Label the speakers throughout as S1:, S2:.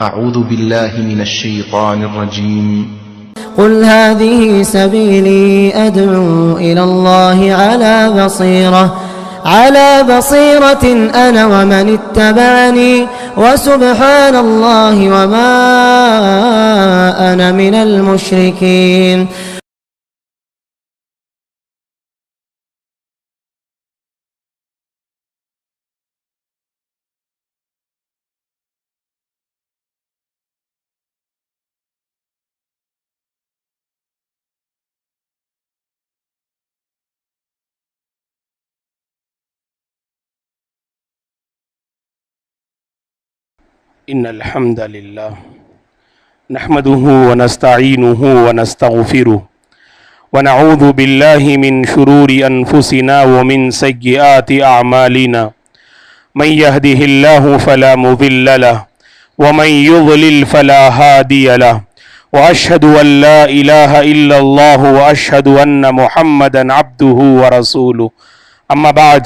S1: أعوذ بالله من الشيطان الرجيم.
S2: قل هذه سبيلي أدعو إلى الله على بصيرة أنا ومن اتبعني وسبحان الله وما أنا من المشركين.
S3: إن الحمد لله نحمده ونستعينه ونستغفره ونعوذ بالله من شرور أنفسنا ومن سيئات أعمالنا من يهده الله فلا مضل له ومن يضلل فلا هادي له وأشهد أن لا إله إلا الله وأشهد أن محمدا عبده ورسوله أما بعد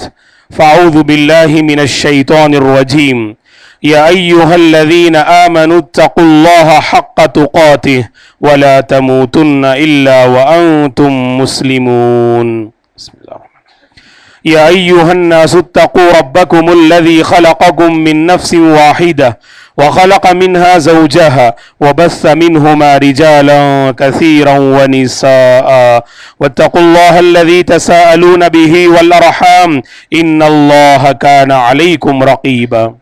S3: فأعوذ بالله من الشيطان الرجيم. يا أيها الذين آمنوا اتقوا الله حق تقاته ولا تموتن إلا وأنتم مسلمون. بسم الله الرحمن الرحيم. يا أيها الناس اتقوا ربكم الذي خلقكم من نفس واحدة وخلق منها زوجها وبث منهما رجالا كثيرا ونساء واتقوا الله الذي تساءلون به والأرحام إن الله كان عليكم رقيبا.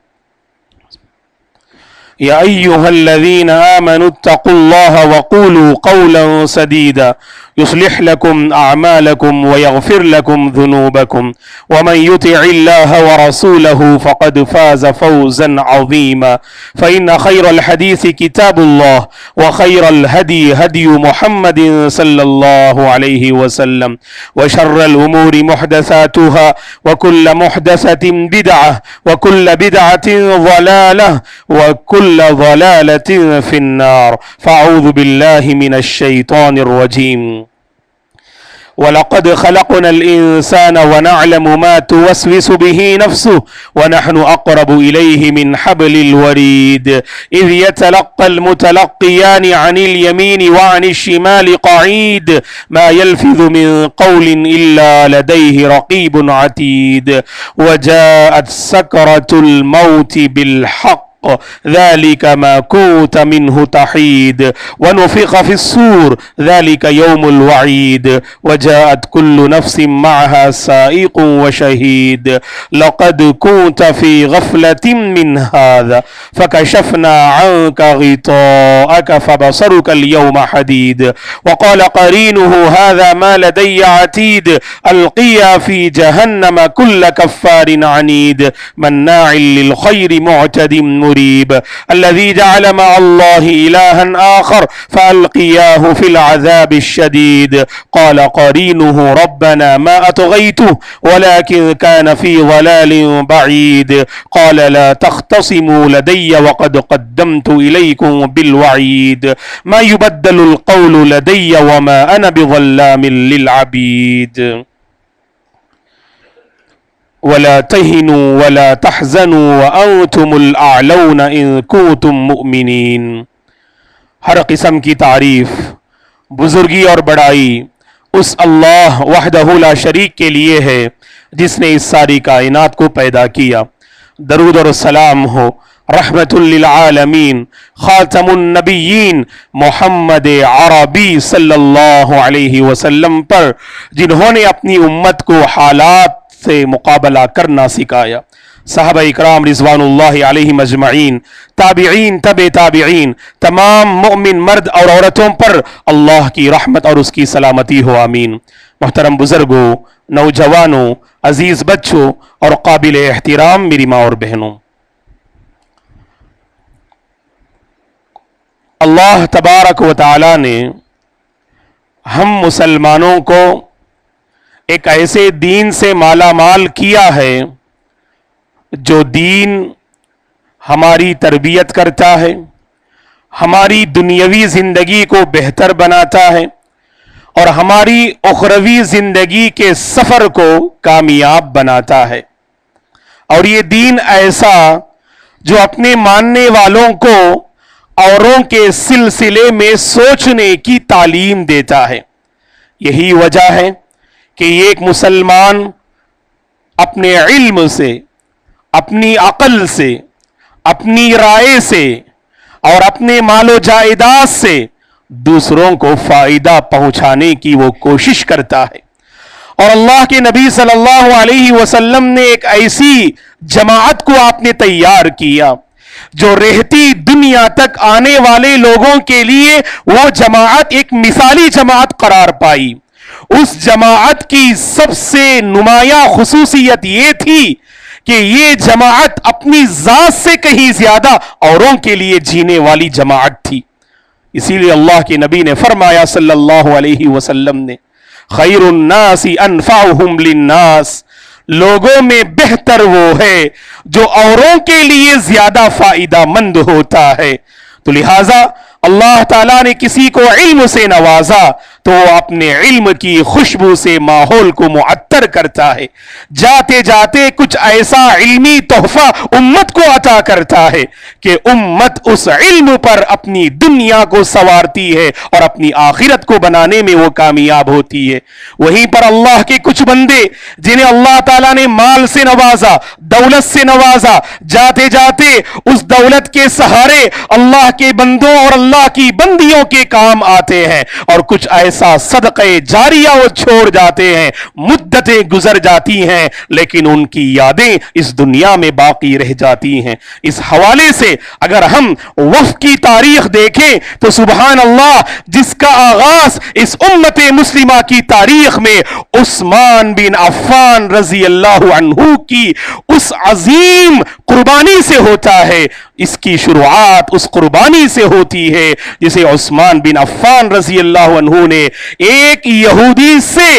S3: يا أيها الذين آمنوا اتقوا الله وقولوا قولا سديدا يصلح لكم أعمالكم ويغفر لكم ذنوبكم ومن يطع الله ورسوله فقد فاز فوزا عظيما. فإن خير الحديث كتاب الله وخير الهدي هدي محمد صلى الله عليه وسلم وشر الأمور محدثاتها وكل محدثة بدعة وكل بدعة ضلالة وكل ضلالة في النار. فأعوذ بالله من الشيطان الرجيم. وَلَقَدْ خَلَقْنَا الْإِنسَانَ وَنَعْلَمُ مَا تُوَسْوِسُ بِهِ نَفْسُهُ وَنَحْنُ أَقْرَبُ إِلَيْهِ مِنْ حَبْلِ الْوَرِيدِ إِذْ يَتَلَقَّى الْمُتَلَقِّيَانِ عَنِ الْيَمِينِ وَعَنِ الشِّمَالِ قَعِيدٌ مَا يَلْفِظُ مِنْ قَوْلٍ إِلَّا لَدَيْهِ رَقِيبٌ عَتِيدٌ وَجَاءَتْ سَكْرَةُ الْمَوْتِ بِالْحَقِّ ذلك ما كنت منه تحيد ونفخ في الصور ذلك يوم الوعيد وجاءت كل نفس معها سائق وشهيد لقد كنت في غفلة من هذا فكشفنا عنك غطاءك فبصرك اليوم حديد وقال قرينه هذا ما لدي عتيد ألقيا في جهنم كل كفار عنيد مناع للخير معتد مريب الذي جعل مع الله إلها آخر فألقياه في العذاب الشديد قال قرينه ربنا ما أطغيته ولكن كان في ضلال بعيد قال لا تختصموا لدي وقد قدمت إليكم بالوعيد ما يبدل القول لدي وما أنا بظلام للعبيد ولا تهنوا ولا تحزنوا وأنتم الأعلون إن كنتم مؤمنين. ہر قسم کی تعریف بزرگی اور بڑائی اس اللہ وحدہ لا شریک کے لیے ہے جس نے اس ساری کائنات کو پیدا کیا. درود اور سلام ہو رحمت للعالمین خاتم النبیین محمد عربی صلی اللہ علیہ وسلم پر جنہوں نے اپنی امت کو حالات سے مقابلہ کرنا سکھایا. صحابہ اکرام رضوان اللہ علیہم اجمعین، تابعین، تابعین، تمام مؤمن مرد اور عورتوں پر اللہ کی رحمت اور اس کی سلامتی ہو آمین. محترم بزرگوں، نوجوانوں، عزیز بچوں اور قابل احترام میری ماں اور بہنوں، اللہ تبارک و تعالی نے ہم مسلمانوں کو ایک ایسے دین سے مالا مال کیا ہے جو دین ہماری تربیت کرتا ہے، ہماری دنیاوی زندگی کو بہتر بناتا ہے اور ہماری اخروی زندگی کے سفر کو کامیاب بناتا ہے. اور یہ دین ایسا جو اپنے ماننے والوں کو اوروں کے سلسلے میں سوچنے کی تعلیم دیتا ہے. یہی وجہ ہے کہ ایک مسلمان اپنے علم سے، اپنی عقل سے، اپنی رائے سے اور اپنے مال و جائیداد سے دوسروں کو فائدہ پہنچانے کی وہ کوشش کرتا ہے. اور اللہ کے نبی صلی اللہ علیہ وسلم نے ایک ایسی جماعت کو آپ نے تیار کیا جو رہتی دنیا تک آنے والے لوگوں کے لیے وہ جماعت ایک مثالی جماعت قرار پائی. اس جماعت کی سب سے نمایاں خصوصیت یہ تھی کہ یہ جماعت اپنی ذات سے کہیں زیادہ اوروں کے لیے جینے والی جماعت تھی. اسی لیے اللہ کے نبی نے فرمایا صلی اللہ علیہ وسلم نے، خیر الناس انفعہم للناس، لوگوں میں بہتر وہ ہے جو اوروں کے لیے زیادہ فائدہ مند ہوتا ہے. تو لہذا اللہ تعالیٰ نے کسی کو علم سے نوازا تو وہ اپنے علم کی خوشبو سے ماحول کو معطر کرتا ہے. جاتے جاتے کچھ ایسا علمی تحفہ امت کو عطا کرتا ہے کہ امت اس علم پر اپنی دنیا کو سنوارتی ہے اور اپنی آخرت کو بنانے میں وہ کامیاب ہوتی ہے. وہیں پر اللہ کے کچھ بندے جنہیں اللہ تعالیٰ نے مال سے نوازا، دولت سے نوازا، جاتے جاتے اس دولت کے سہارے اللہ کے بندوں اور اللہ کی بندیوں کے کام آتے ہیں، اور کچھ ایسا صدقہ جاریہ وہ چھوڑ جاتے ہیں. مدتیں گزر جاتی ہیں لیکن ان کی یادیں اس دنیا میں باقی رہ جاتی ہیں. اس حوالے سے اگر ہم وقف کی تاریخ دیکھیں تو سبحان اللہ، جس کا آغاز اس امت مسلمہ کی تاریخ میں عثمان بن عفان رضی اللہ عنہ کی اس عظیم قربانی سے ہوتا ہے، اس کی شروعات اس قربانی سے ہوتی ہے جسے عثمان بن عفان رضی اللہ عنہ نے ایک یہودی سے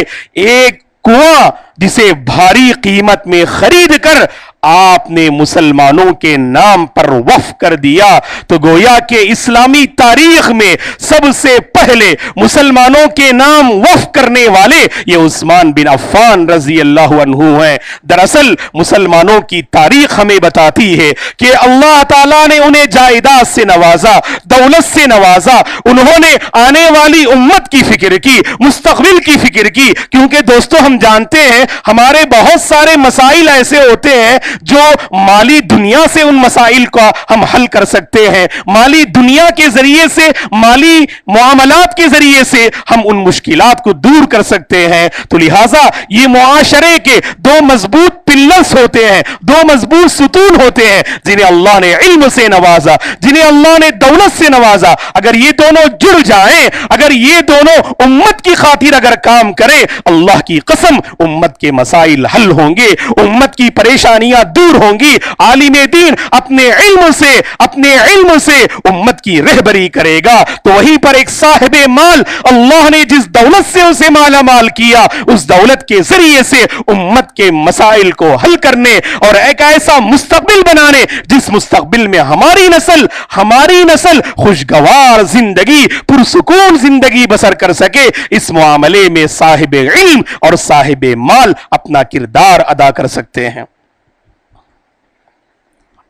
S3: ایک کنواں جسے بھاری قیمت میں خرید کر آپ نے مسلمانوں کے نام پر وقف کر دیا. تو گویا کہ اسلامی تاریخ میں سب سے پہلے مسلمانوں کے نام وقف کرنے والے یہ عثمان بن عفان رضی اللہ عنہ ہیں. دراصل مسلمانوں کی تاریخ ہمیں بتاتی ہے کہ اللہ تعالیٰ نے انہیں جائیداد سے نوازا، دولت سے نوازا. انہوں نے آنے والی امت کی فکر کی، مستقبل کی فکر کی، کیونکہ دوستو ہم جانتے ہیں ہمارے بہت سارے مسائل ایسے ہوتے ہیں جو مالی دنیا سے ان مسائل کو ہم حل کر سکتے ہیں، مالی دنیا کے ذریعے سے، مالی معاملات کے ذریعے سے ہم ان مشکلات کو دور کر سکتے ہیں. تو لہٰذا یہ معاشرے کے دو مضبوط پلرز ہوتے ہیں، دو مضبوط ستون ہوتے ہیں جنہیں اللہ نے علم سے نوازا، جنہیں اللہ نے دولت سے نوازا. اگر یہ دونوں جڑ جائیں، اگر یہ دونوں امت کی خاطر اگر کام کریں، اللہ کی قسم امت کے مسائل حل ہوں گے، امت کی پریشانیاں دور ہوں گی. عالم دین اپنے علم سے امت کی رہبری کرے گا. تو وہیں پر ایک صاحب مال، اللہ نے جس دولت سے اسے مالا مال کیا، اس دولت کے ذریعے سے امت کے مسائل کو حل کرنے اور ایک ایسا مستقبل بنانے جس مستقبل میں ہماری نسل خوشگوار زندگی، پرسکون زندگی بسر کر سکے، اس معاملے میں صاحب علم اور صاحب مال اپنا کردار ادا کر سکتے ہیں.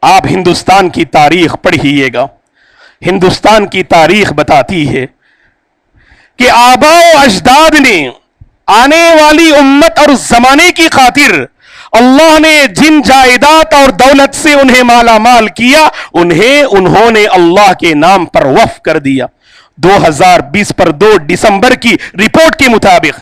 S3: آپ ہندوستان کی تاریخ پڑھیے گا. ہندوستان کی تاریخ بتاتی ہے کہ آباء و اجداد نے آنے والی امت اور زمانے کی خاطر اللہ نے جن جائیداد اور دولت سے انہیں مالا مال کیا، انہوں نے اللہ کے نام پر وقف کر دیا. 2020 پر 2 دسمبر کی رپورٹ کے مطابق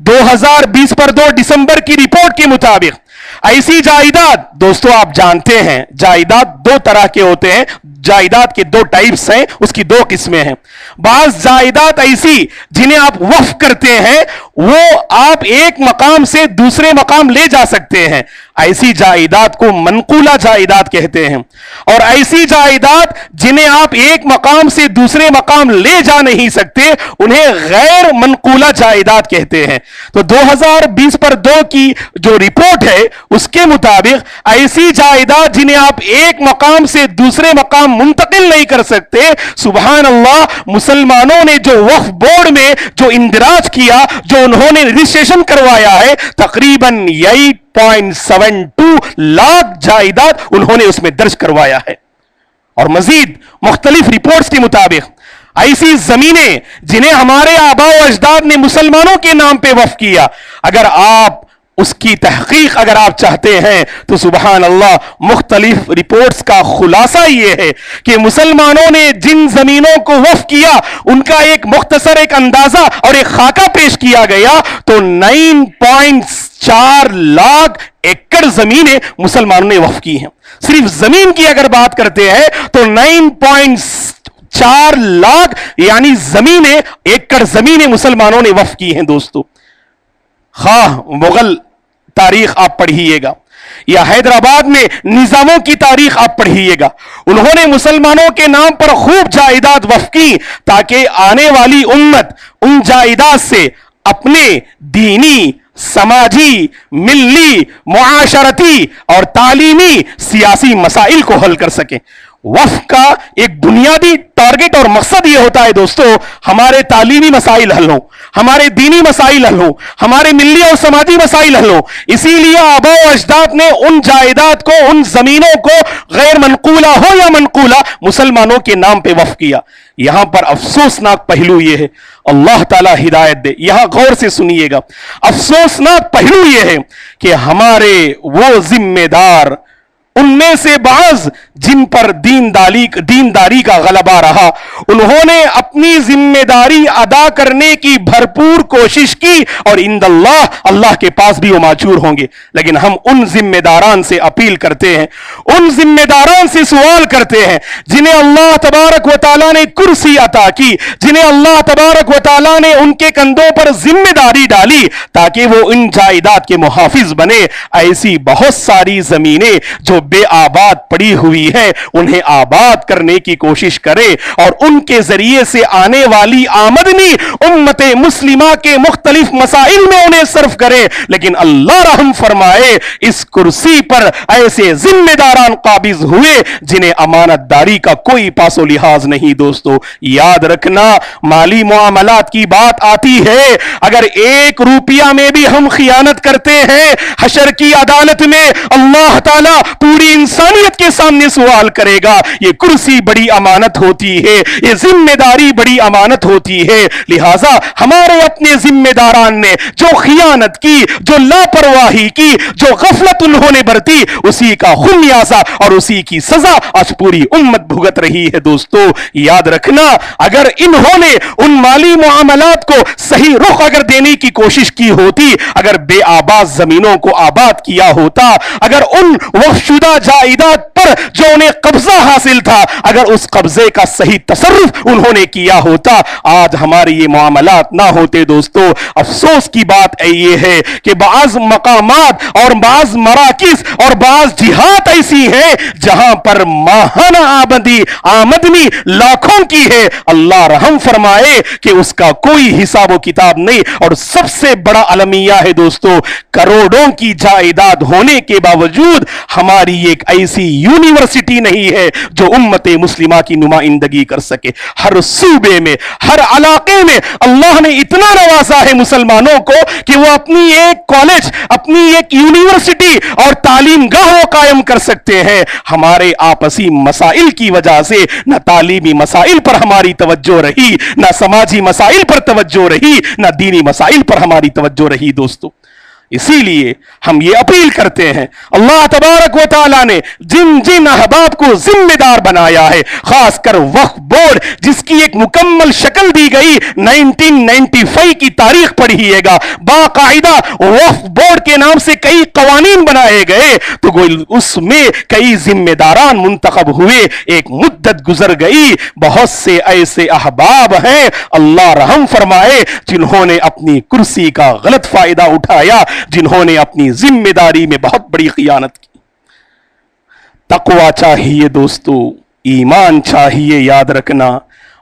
S3: 2020 پر 2 دسمبر کی رپورٹ کے مطابق ایسی جائیداد، دوستو آپ جانتے ہیں جائیداد 2 طرح کے ہوتے ہیں، جائیداد کے 2 ٹائپس ہیں، اس کی 2 قسمیں ہیں. بعض جائیداد ایسی جنہیں آپ وقف کرتے ہیں وہ آپ ایک مقام سے دوسرے مقام لے جا سکتے ہیں، ایسی جائیداد کو منقولہ جائیداد کہتے ہیں. اور ایسی جائیداد جنہیں آپ ایک مقام سے دوسرے مقام لے جا نہیں سکتے انہیں غیر منقولہ جائیداد کہتے ہیں. تو 2020 پر 2 کی جو رپورٹ ہے اس کے مطابق ایسی جائیداد جنہیں آپ ایک مقام سے دوسرے مقام منتقل نہیں کر سکتے، سبحان اللہ، مسلمانوں نے جو وقف بورڈ میں جو اندراج کیا، جو انہوں نے رجسٹریشن کروایا ہے، تقریباً 8.72 لاکھ جائیداد انہوں نے اس میں درج کروایا ہے. اور مزید مختلف رپورٹس کے مطابق ایسی زمینیں جنہیں ہمارے آباء و اجداد نے مسلمانوں کے نام پہ وقف کیا، اگر آپ اس کی تحقیق اگر آپ چاہتے ہیں تو سبحان اللہ مختلف رپورٹس کا خلاصہ یہ ہے کہ مسلمانوں نے جن زمینوں کو وقف کیا ان کا ایک مختصر ایک اندازہ اور ایک خاکہ پیش کیا گیا تو 9.4 لاکھ ایکڑ زمینیں مسلمانوں نے وقف کی ہیں. صرف زمین کی اگر بات کرتے ہیں تو 9.4 لاکھ یعنی زمینیں، ایکڑ زمینیں مسلمانوں نے وقف کی ہیں. دوستو خواہ مغل تاریخ آپ پڑھیے گا یا حیدرآباد میں نظاموں کی تاریخ آپ پڑھیے گا، انہوں نے مسلمانوں کے نام پر خوب جائیداد وقف کی تاکہ آنے والی امت ان جائیداد سے اپنے دینی، سماجی، ملی، معاشرتی اور تعلیمی سیاسی مسائل کو حل کر سکیں. وقف کا ایک بنیادی ٹارگٹ اور مقصد یہ ہوتا ہے دوستو ہمارے تعلیمی مسائل حل ہوں، ہمارے دینی مسائل حل ہوں، ہمارے ملی اور سماجی مسائل حل ہوں. اسی لیے آباء و اجداد نے ان جائیداد کو، ان زمینوں کو غیر منقولہ ہو یا منقولہ مسلمانوں کے نام پہ وقف کیا. یہاں پر افسوسناک پہلو یہ ہے، اللہ تعالی ہدایت دے، یہاں غور سے سنیے گا. افسوسناک پہلو یہ ہے کہ ہمارے وہ ذمہ دار، ان میں سے بعض جن پر دینداری کا غلبہ رہا، انہوں نے اپنی ذمہ داری ادا کرنے کی بھرپور کوشش کی اور عند اللہ کے پاس بھی وہ ماجور ہوں گے. لیکن ہم ان ذمہ داران سے اپیل کرتے ہیں، ان ذمہ داران سے سوال کرتے ہیں جنہیں اللہ تبارک و تعالیٰ نے کرسی عطا کی، جنہیں اللہ تبارک و تعالیٰ نے ان کے کندھوں پر ذمہ داری ڈالی تاکہ وہ ان جائیداد کے محافظ بنے. ایسی بہت ساری زمینیں جو بے آباد پڑی ہوئی ہے انہیں آباد کرنے کی کوشش کرے اور ان کے ذریعے سے آنے والی آمدنی امت مسلمہ کے مختلف مسائل میں انہیں صرف کرے. لیکن اللہ رحم فرمائے اس کرسی پر ایسے ذمہ داران قابض ہوئے جنہیں امانت داری کا کوئی پاس و لحاظ نہیں. دوستو یاد رکھنا مالی معاملات کی بات آتی ہے، اگر 1 روپیہ میں بھی ہم خیانت کرتے ہیں حشر کی عدالت میں اللہ تعالیٰ پوری انسانیت کے سامنے سوال کرے گا. یہ کرسی بڑی امانت ہوتی ہے، یہ ذمہ داری بڑی امانت ہوتی ہے. لہٰذا ہمارے اپنے ذمہ داران نے جو خیانت کی، جو لاپرواہی کی، جو غفلت انہوں نے برتی، اسی کا خمیازہ اور اسی کی سزا آج پوری امت بھگت رہی ہے. دوستو یاد رکھنا اگر انہوں نے ان مالی معاملات کو صحیح رخ اگر دینے کی کوشش کی ہوتی، اگر بے آباد زمینوں کو آباد کیا ہوتا، اگر ان وقف شدہ جائیداد پر جو انہیں قبضہ حاصل تھا اگر اس قبضے کا صحیح تصرف انہوں نے کیا ہوتا، آج ہمارے یہ معاملات نہ ہوتے. دوستو افسوس کی بات یہ ہے کہ بعض مقامات اور بعض مراکز اور بعض جہات ایسی ہیں جہاں پر ماہانہ آمدنی لاکھوں کی ہے. اللہ رحم فرمائے کہ اس کا کوئی حساب و کتاب نہیں. اور سب سے بڑا المیہ ہے دوستو کروڑوں کی جائیداد ہونے کے باوجود ہماری ایک ایسی یونیورسٹی نہیں ہے جو امت مسلمہ کی نمائندگی کر سکے. ہر صوبے میں، ہر علاقے میں اللہ نے اتنا نوازا ہے مسلمانوں کو کہ وہ اپنی ایک کالج، اپنی ایک یونیورسٹی اور تعلیم گاہ وہ قائم کر سکتے ہیں. ہمارے آپسی مسائل کی وجہ سے نہ تعلیمی مسائل پر ہماری توجہ رہی، نہ سماجی مسائل پر توجہ رہی، نہ دینی مسائل پر ہماری توجہ رہی. دوستو اسی لیے ہم یہ اپیل کرتے ہیں اللہ تبارک و تعالیٰ نے جن جن احباب کو ذمہ دار بنایا ہے، خاص کر وقف بورڈ جس کی ایک مکمل شکل دی گئی 1995 کی تاریخ پڑھیے گا، باقاعدہ وقف بورڈ کے نام سے کئی قوانین بنائے گئے تو اس میں کئی ذمہ داران منتخب ہوئے. ایک مدت گزر گئی، بہت سے ایسے احباب ہیں اللہ رحم فرمائے جنہوں نے اپنی کرسی کا غلط فائدہ اٹھایا، جنہوں نے اپنی ذمہ داری میں بہت بڑی خیانت کی. تقوی چاہیے دوستو، ایمان چاہیے. یاد رکھنا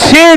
S3: 6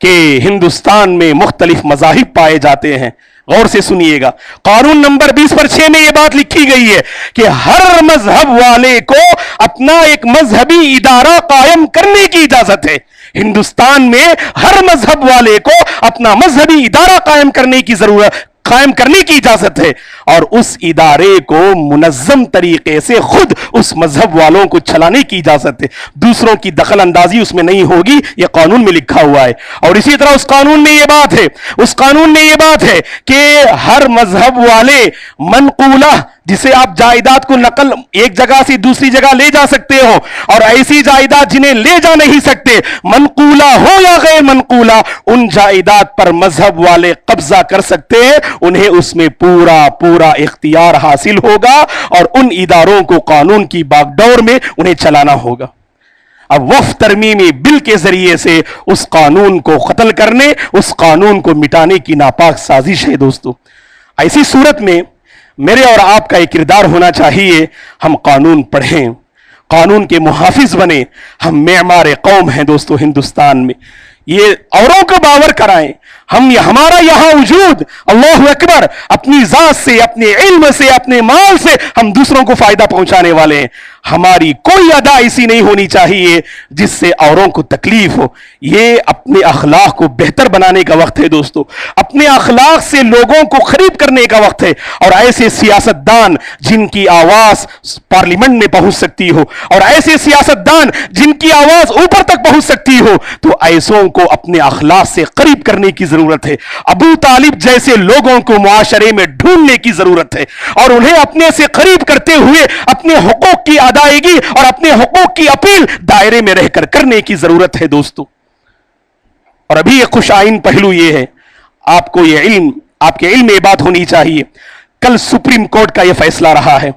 S3: کہ ہندوستان میں مختلف مذاہب پائے جاتے ہیں. غور سے سنیے گا, قانون نمبر 20/6 میں یہ بات لکھی گئی ہے کہ ہر مذہب والے کو اپنا ایک مذہبی ادارہ قائم کرنے کی اجازت ہے. ہندوستان میں ہر مذہب والے کو اپنا مذہبی ادارہ قائم کرنے کی اجازت ہے, اور اس ادارے کو منظم طریقے سے خود اس مذہب والوں کو چلانے کی اجازت ہے. دوسروں کی دخل اندازی اس میں نہیں ہوگی, یہ قانون میں لکھا ہوا ہے. اور اسی طرح اس قانون میں یہ بات ہے کہ ہر مذہب والے منقولہ, جسے آپ جائیداد کو نقل ایک جگہ سے دوسری جگہ لے جا سکتے ہو, اور ایسی جائیداد جنہیں لے جا نہیں سکتے, منقولہ ہو یا غیر منقولہ, ان جائیداد پر مذہب والے قبضہ کر سکتے ہیں. انہیں اس میں پورا اختیار حاصل ہوگا, اور ان اداروں کو قانون کی باغ ڈور میں انہیں چلانا ہوگا. اب وقف ترمیمی بل کے ذریعے سے اس قانون کو قتل کرنے, اس قانون کو مٹانے کی ناپاک سازش ہے. دوستو, ایسی صورت میں میرے اور آپ کا ایک کردار ہونا چاہیے, ہم قانون پڑھیں, قانون کے محافظ بنیں. ہم معمار قوم ہیں دوستو ہندوستان میں, یہ اوروں کو باور کرائیں. ہمارا یہاں وجود, اللہ اکبر, اپنی ذات سے, اپنے علم سے, اپنے مال سے ہم دوسروں کو فائدہ پہنچانے والے ہیں. ہماری کوئی ادا ایسی نہیں ہونی چاہیے جس سے اوروں کو تکلیف ہو. یہ اپنے اخلاق کو بہتر بنانے کا وقت ہے دوستو, اپنے اخلاق سے لوگوں کو قریب کرنے کا وقت ہے. اور ایسے سیاستدان جن کی آواز پارلیمنٹ میں پہنچ سکتی ہو, اور ایسے سیاستدان جن کی آواز اوپر تک پہنچ سکتی ہو, تو ایسوں کو اپنے اخلاق سے قریب کرنے کی ضرورت ہے. ابو طالب جیسے لوگوں کو معاشرے میں ڈھونڈنے کی ضرورت ہے, اور انہیں اپنے سے قریب کرتے ہوئے اپنے حقوق کی ادائیگی اور اپنے حقوق کی اپیل دائرے میں رہ کر کرنے کی ضرورت ہے دوستو. اور ابھی ایک خوش آئین پہلو یہ ہے, آپ کو یہ علم, آپ کے علم میں یہ بات ہونی چاہیے, کل سپریم کورٹ کا یہ فیصلہ رہا ہے.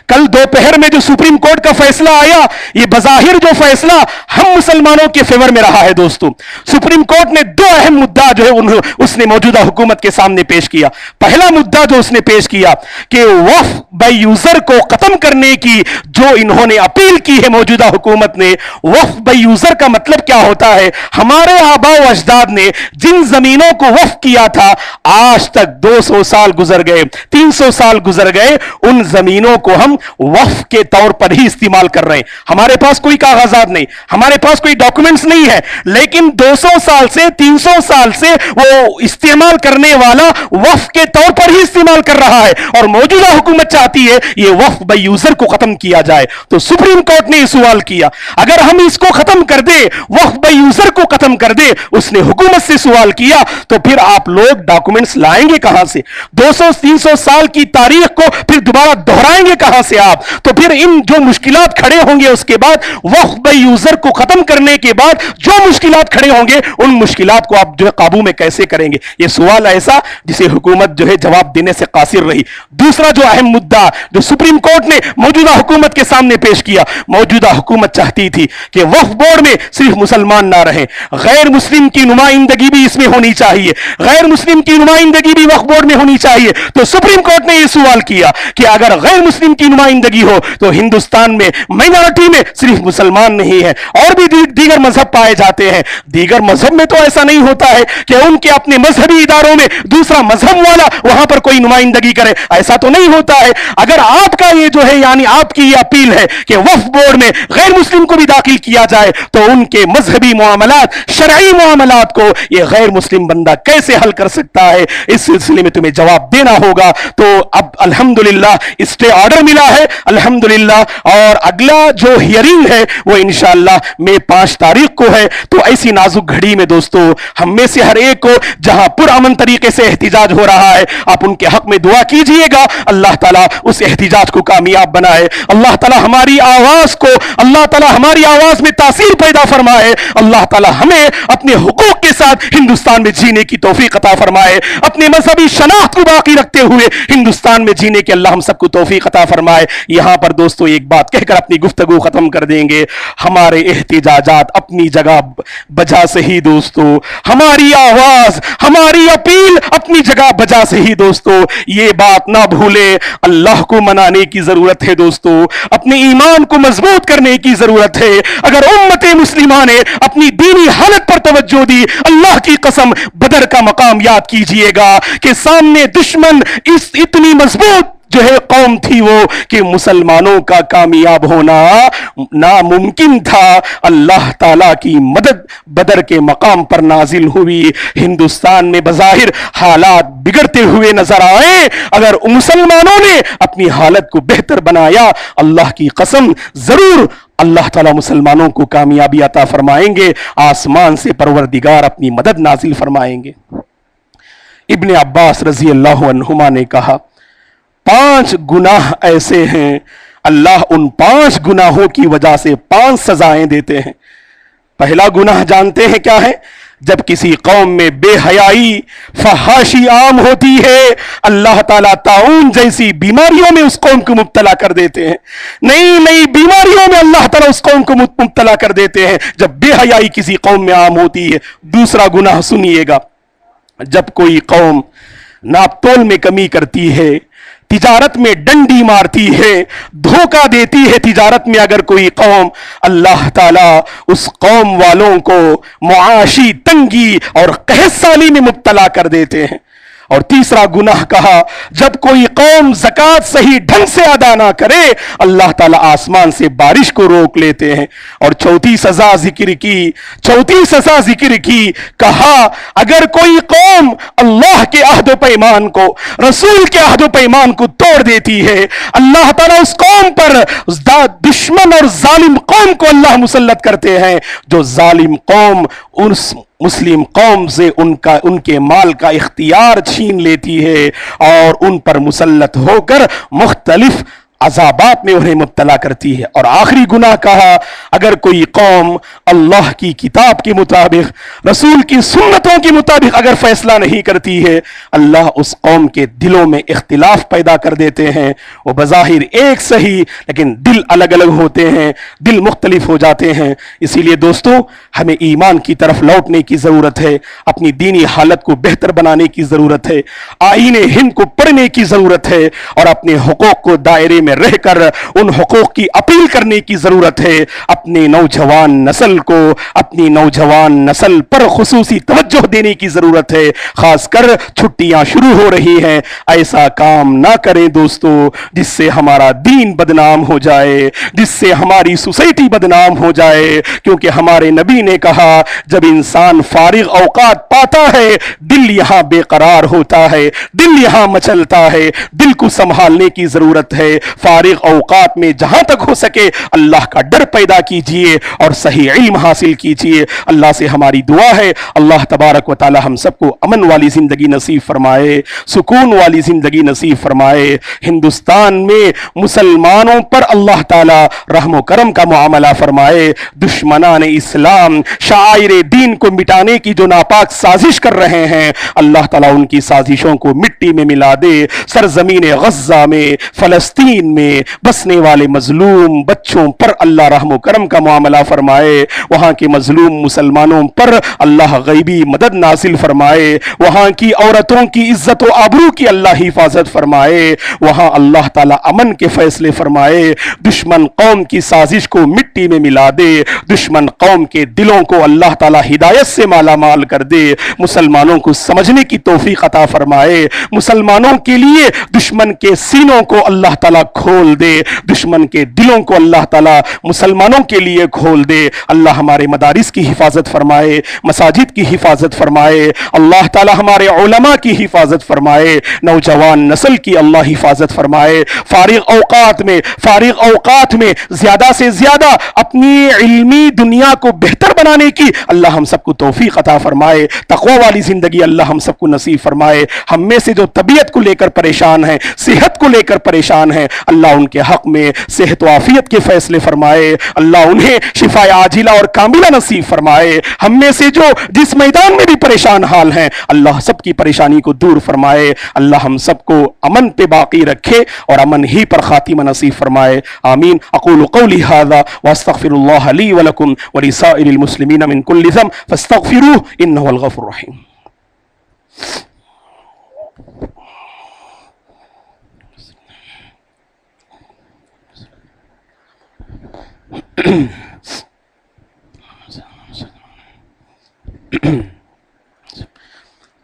S3: کل دوپہر میں جو سپریم کورٹ کا فیصلہ آیا, یہ بظاہر جو فیصلہ ہم مسلمانوں کے فیور میں رہا ہے دوستو. سپریم کورٹ نے دو اہم مدعا جو ہے اس نے موجودہ حکومت کے سامنے پیش کیا. پہلا مدعا جو اس نے پیش کیا کہ وقف بائی یوزر کو ختم کرنے کی جو انہوں نے اپیل کی ہے موجودہ حکومت نے, وقف بائی یوزر کا مطلب کیا ہوتا ہے؟ ہمارے آباء و اجداد نے جن زمینوں کو وقف کیا تھا, آج تک 200 سال گزر گئے, 300 سال گزر گئے, ان زمینوں کو ہم وقف کے طور پر ہی استعمال کر رہے ہیں. ہمارے پاس کوئی کاغذات نہیں, ہمارے پاس کوئی ڈاکومنٹس نہیں ہے, لیکن 200 سال سے 300 سال سے وہ استعمال کرنے والا وقف کے طور پر ہی استعمال کر رہا ہے. اور موجودہ حکومت چاہتی ہے یہ وقف بائی یوزر کو ختم کیا جائے. تو سپریم کورٹ نے یہ سوال کیا, اگر ہم اس کو ختم کر دیں, وقف بائی یوزر کو ختم کر دیں, اس نے حکومت سے سوال کیا, تو پھر آپ لوگ ڈاکومنٹس لائیں گے کہاں سے؟ 200-300 سال کی تاریخ کو پھر دوبارہ دہرائیں گے کہاں سے آپ؟ تو پھر ان جو مشکلات کھڑے ہوں گے اس کے بعد, وقف بائی یوزر کو ختم کرنے کے بعد جو مشکلات کھڑے ہوں گے, ان مشکلات کو آپ جو ہے قابو میں کیسے کریں گے؟ یہ سوال ایسا جسے حکومت جو ہے جواب دینے سے قاصر رہی. دوسرا جو اہم مدعا جو سپریم کورٹ نے موجودہ حکومت کے سامنے پیش کیا, موجودہ حکومت چاہتی تھی کہ وقف بورڈ میں صرف مسلمان نہ رہیں, غیر مسلم کی نمائندگی بھی اس میں ہونی چاہیے, غیر مسلم کی نمائندگی بھی وقف بورڈ میں ہونی چاہیے. تو سپریم کورٹ نے یہ سوال کیا کہ اگر غیر مسلم کی نمائندگی ہو تو ہندوستان میں مائنارٹی میں صرف مسلمان نہیں ہے, اور بھی دیگر مذہب پائے جاتے ہیں. دیگر مذہب میں تو ایسا نہیں ہوتا ہے کہ ان کے اپنے مذہبی اداروں میں دوسرا مذہب والا وہاں پر کوئی نمائندگی کرے, ایسا تو نہیں ہوتا ہے. اگر آپ کا یہ جو ہے یعنی آپ کی یہ اپیل ہے کہ وقف بورڈ میں غیر مسلم کو بھی داخل کیا جائے, تو ان کے مذہبی معاملات, شرعی معاملات کو یہ غیر مسلم بندہ کیسے حل کر سکتا ہے؟ اس سلسلے میں تمہیں جواب دینا ہوگا. تو اب الحمدللہ اسٹے آرڈر ملا ہے الحمدللہ, اور اگلا جو ہیئرنگ ہے وہ انشاءاللہ مئی 5 تاریخ کو ہے. تو ایسی نازک گھڑی میں دوستو ہم میں سے ہر ایک کو جہاں پرامن طریقے سے احتجاج ہو رہا ہے, آپ ان کے حق میں دعا کیجئے گا, اللہ تعالیٰ اس احتجاج کو کامیاب بنائے, اللہ تعالیٰ ہماری آواز کو, اللہ تعالیٰ ہماری آواز میں تاثیر پیدا فرمائے, اللہ تعالیٰ ہمیں اپنے حقوق کے ساتھ ہندوستان میں جینے کی توفیق عطا فرمائے, اپنے مذہبی شناخت کو باقی رکھتے ہوئے ہندوستان میں جینے کے اللہ ہم سب کو توفیق عطا فرمائے. یہاں پر دوستو ایک بات کہہ کر اپنی گفتگو ختم کر دیں گے, ہمارے احتجاجات اپنی جگہ بجا سے ہی دوستو, ہماری آواز, ہماری اپیل اپنی جگہ بجا سے ہی دوستو. یہ بات نہ بھولے, اللہ کو منانے کی ضرورت ہے دوستو, اپنے ایمان کو مضبوط کرنے کی ضرورت ہے. اگر امت مسلمہ نے اپنی دینی حالت پر توجہ دی, اللہ کی قسم بدر کا مقام یاد کیجئے گا کہ سامنے دشمن اس اتنی مضبوط جو ہے قوم تھی وہ کہ مسلمانوں کا کامیاب ہونا ناممکن تھا. اللہ تعالیٰ کی مدد بدر کے مقام پر نازل ہوئی. ہندوستان میں بظاہر حالات بگڑتے ہوئے نظر آئے, اگر مسلمانوں نے اپنی حالت کو بہتر بنایا, اللہ کی قسم ضرور اللہ تعالیٰ مسلمانوں کو کامیابی عطا فرمائیں گے. آسمان سے پروردگار اپنی مدد نازل فرمائیں گے. ابن عباس رضی اللہ عنہما نے کہا, 5 گناہ ایسے ہیں اللہ ان 5 گناہوں کی وجہ سے 5 سزائیں دیتے ہیں. پہلا گناہ جانتے ہیں کیا ہے؟ جب کسی قوم میں بے حیائی فحاشی عام ہوتی ہے, اللہ تعالیٰ طاعون جیسی بیماریوں میں اس قوم کو مبتلا کر دیتے ہیں. نئی نئی بیماریوں میں اللہ تعالیٰ اس قوم کو مبتلا کر دیتے ہیں جب بے حیائی کسی قوم میں عام ہوتی ہے. دوسرا گناہ سنیے گا, جب کوئی قوم ناپ تول میں کمی کرتی ہے, تجارت میں ڈنڈی مارتی ہے, دھوکہ دیتی ہے تجارت میں اگر کوئی قوم, اللہ تعالیٰ اس قوم والوں کو معاشی تنگی اور قحط سالی میں مبتلا کر دیتے ہیں. اور تیسرا گناہ کہا, جب کوئی قوم زکوٰۃ صحیح ڈھنگ سے ادا نہ کرے اللہ تعالیٰ آسمان سے بارش کو روک لیتے ہیں. اور چوتھی سزا ذکر کی, کہا اگر کوئی قوم اللہ کے عہد و پیمان کو, رسول کے عہد و پیمان کو توڑ دیتی ہے, اللہ تعالیٰ اس قوم پر دشمن اور ظالم قوم کو اللہ مسلط کرتے ہیں. جو ظالم قوم اس مسلم قوم سے ان کے مال کا اختیار چھین لیتی ہے اور ان پر مسلط ہو کر مختلف عذابات میں انہیں مبتلا کرتی ہے. اور آخری گناہ کہا, اگر کوئی قوم اللہ کی کتاب کے مطابق, رسول کی سنتوں کے مطابق اگر فیصلہ نہیں کرتی ہے, اللہ اس قوم کے دلوں میں اختلاف پیدا کر دیتے ہیں. وہ بظاہر ایک صحیح لیکن دل الگ الگ ہوتے ہیں, دل مختلف ہو جاتے ہیں. اسی لیے دوستو, ہمیں ایمان کی طرف لوٹنے کی ضرورت ہے, اپنی دینی حالت کو بہتر بنانے کی ضرورت ہے, آئین ہند کو پڑھنے کی ضرورت ہے, اور اپنے حقوق کو دائرے میں رہ کر ان حقوق کی اپیل کرنے کی ضرورت ہے. اپنی نوجوان نسل پر خصوصی توجہ دینے کی ضرورت ہے. خاص کر چھٹیاں شروع ہو رہی ہیں, ایسا کام نہ کریں دوستو جس سے ہمارا دین بدنام ہو جائے, جس سے ہماری سوسائٹی بدنام ہو جائے. کیونکہ ہمارے نبی نے کہا, جب انسان فارغ اوقات پاتا ہے دل یہاں بے قرار ہوتا ہے, دل یہاں مچلتا ہے. دل کو سنبھالنے کی ضرورت ہے. فارغ اوقات میں جہاں تک ہو سکے اللہ کا ڈر پیدا کیجئے اور صحیح علم حاصل کیجئے. اللہ سے ہماری دعا ہے, اللہ تبارک و تعالی ہم سب کو امن والی زندگی نصیب فرمائے, سکون والی زندگی نصیب فرمائے. ہندوستان میں مسلمانوں پر اللہ تعالی رحم و کرم کا معاملہ فرمائے. دشمنان اسلام شعائر دین کو مٹانے کی جو ناپاک سازش کر رہے ہیں, اللہ تعالیٰ ان کی سازشوں کو مٹی میں ملا دے. سرزمین غزہ میں, فلسطین میں بسنے والے مظلوم بچوں پر اللہ رحم و کرم کا معاملہ فرمائے. وہاں کے مظلوم مسلمانوں پر اللہ غیبی مدد نازل فرمائے. وہاں کی عورتوں کی عزت و آبرو کی اللہ حفاظت فرمائے. وہاں اللہ تعالیٰ امن کے فیصلے فرمائے. دشمن قوم کی سازش کو مٹی میں ملا دے. دشمن قوم کے دلوں کو اللہ تعالیٰ ہدایت سے مالا مال کر دے. مسلمانوں کو سمجھنے کی توفیق عطا فرمائے. مسلمانوں کے لیے دشمن کے سینوں کو اللہ تعالیٰ کھول دے. دشمن کے دلوں کو اللہ تعالیٰ مسلمانوں کے لیے کھول دے. اللہ ہمارے مدارس کی حفاظت فرمائے, مساجد کی حفاظت فرمائے. اللہ تعالیٰ ہمارے علماء کی حفاظت فرمائے. نوجوان نسل کی اللہ حفاظت فرمائے. فارغ اوقات میں زیادہ سے زیادہ اپنی علمی دنیا کو بہتر بنانے کی اللہ ہم سب کو توفیق عطا فرمائے. تقوی والی زندگی اللہ ہم سب کو نصیب فرمائے. ہم میں سے جو طبیعت کو لے کر پریشان ہیں, صحت کو لے کر پریشان ہیں, اللہ ان کے حق میں صحت و عافیت کے فیصلے فرمائے. اللہ انہیں شفاء عاجلہ اور کاملہ نصیب فرمائے. ہم میں سے جو جس میدان میں بھی پریشان حال ہیں, اللہ سب کی پریشانی کو دور فرمائے. اللہ ہم سب کو امن پہ باقی رکھے اور امن ہی پر خاتمہ نصیب فرمائے. آمین. اقول قولی هذا واستغفر الله لي ولكم ولسائر المسلمين من كل ذنب فاستغفروه انه هو الغفور الرحيم.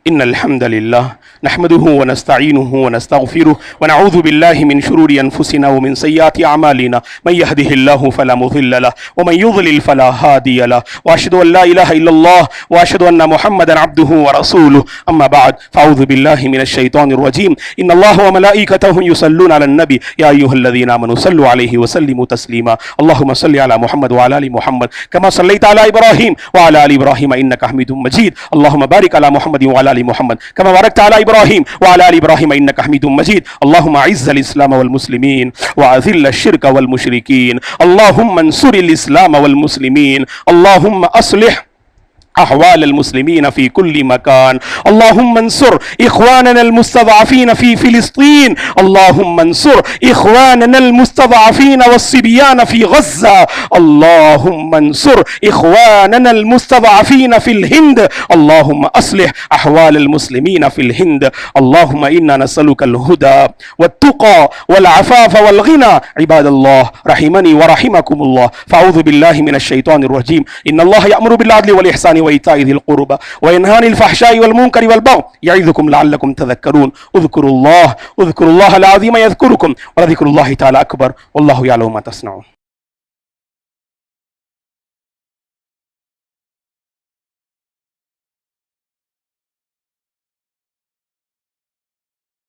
S3: إن الحمد لله نحمده ونستعينه ونستغفره ونعوذ بالله من شرور أنفسنا ومن سيئات أعمالنا من يهده الله فلا مضل له ومن يضلل فلا هادي له وأشهد أن لا إله إلا الله وأشهد أن محمدا عبده ورسوله أما بعد فأعوذ بالله من الشيطان الرجيم إن الله وملائكته يصلون على النبي يا أيها الذين آمنوا صلوا عليه وسلموا تسليما اللهم صل على محمد وعلى آل محمد كما صليت على إبراهيم وعلى آل إبراهيم إنك حميد مجيد اللهم بارك على محمد وعلى آل محمد كما باركت على إبراهيم وعلى آل إبراهيم إنك حميد مجيد اللهم أعز الإسلام والمسلمين وأذل الشرك والمشركين اللهم انصر الإسلام والمسلمين اللهم أصلح أحوال المسلمين في كل مكان اللهم انصر إخواننا المستضعفين في فلسطين اللهم انصر إخواننا المستضعفين والصبيان في غزة اللهم انصر إخواننا المستضعفين في الهند اللهم أصلح أحوال المسلمين في الهند اللهم إنا نسألك الهدى والتقى والعفاف والغنى عباد الله رحمني ورحمكم الله فأعوذ بالله من الشيطان الرجيم إن الله يأمر بالعدل والإحسان وإيتاء ذي القربى وينهى عن الفحشاء والمنكر والبغي يعظكم لعلكم تذكرون اذكروا الله العظيم يذكركم ولذكر الله تعالى أكبر والله يعلم ما تصنعون